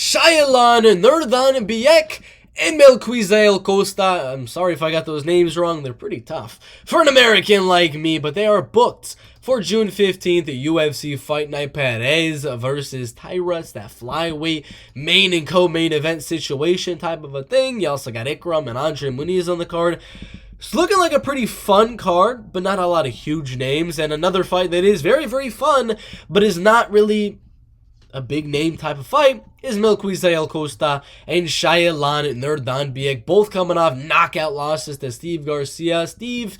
Shayilan, Nuerdanbieke, and Melquizael Costa. I'm sorry if I got those names wrong. They're pretty tough for an American like me, but they are booked for June 15th at UFC Fight Night. Perez versus Tyrus, that flyweight main and co-main event situation type of a thing. You also got Ikram and Andre Muniz on the card. It's looking like a pretty fun card, but not a lot of huge names. And another fight that is very, very fun, but is not really a big name type of fight, is Melquizael Costa and Shayilan Nuerdanbieke, both coming off knockout losses to Steve Garcia. Steve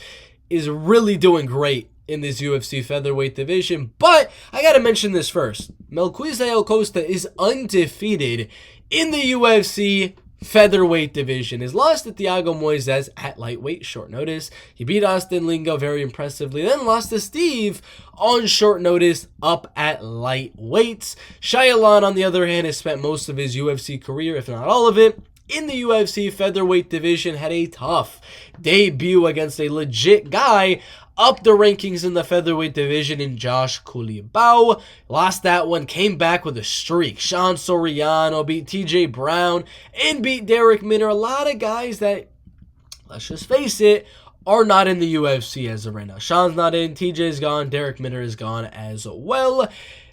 is really doing great in this UFC featherweight division, but I gotta mention this first. Melquizael Costa is undefeated in the UFC featherweight division. His loss to Thiago Moises at lightweight, short notice. He beat Austin Lingo very impressively, then lost to Steve on short notice up at lightweights. Shayilan, on the other hand, has spent most of his UFC career, if not all of it, in the UFC featherweight division. Had a tough debut against a legit guy up the rankings in the featherweight division in Josh Culibao. Lost that one, came back with a streak. Sean Soriano beat TJ Brown and beat Derek Minner. A lot of guys that, let's just face it, are not in the UFC as of right now. Sean's not in, TJ's gone, Derek Minner is gone as well.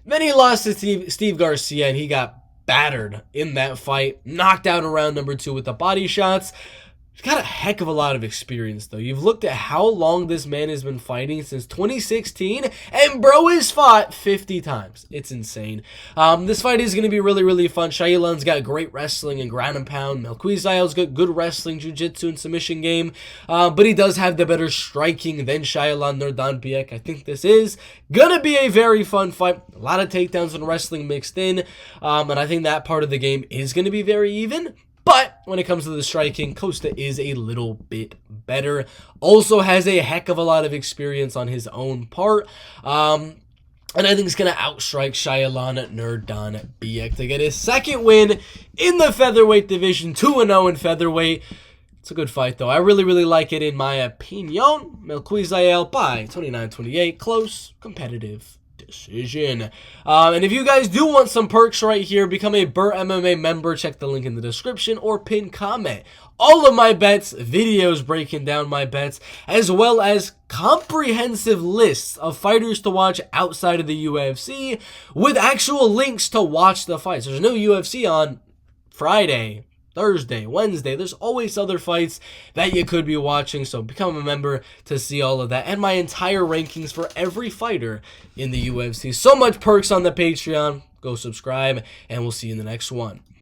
Then he lost to Steve Garcia, and he got battered in that fight. Knocked out in round number 2 with the body shots. He's got a heck of a lot of experience, though. You've looked at how long this man has been fighting, since 2016, and bro has fought 50 times. It's insane. This fight is going to be really, really fun. Shayilan's got great wrestling and ground and pound. Melquizael's got good wrestling, jiu-jitsu, and submission game, but he does have the better striking than Shayilan Nuerdanbieke. I think this is going to be a very fun fight. A lot of takedowns and wrestling mixed in, and I think that part of the game is going to be very even. But when it comes to the striking, Costa is a little bit better. Also has a heck of a lot of experience on his own part. And I think he's going to outstrike Shayilan Nuerdanbieke to get his second win in the featherweight division, 2-0 in featherweight. It's a good fight, though. I really, really like it, in my opinion. Melquizael by 29-28. Close, competitive decision. And if you guys do want some perks right here, become a Burt MMA member. Check the link in the description or pinned comment. All of my bets, videos breaking down my bets, as well as comprehensive lists of fighters to watch outside of the UFC with actual links to watch the fights. There's no UFC on Friday, Thursday, Wednesday. There's always other fights that you could be watching, so become a member to see all of that, and my entire rankings for every fighter in the UFC. So much perks on the Patreon. Go subscribe, and we'll see you in the next one.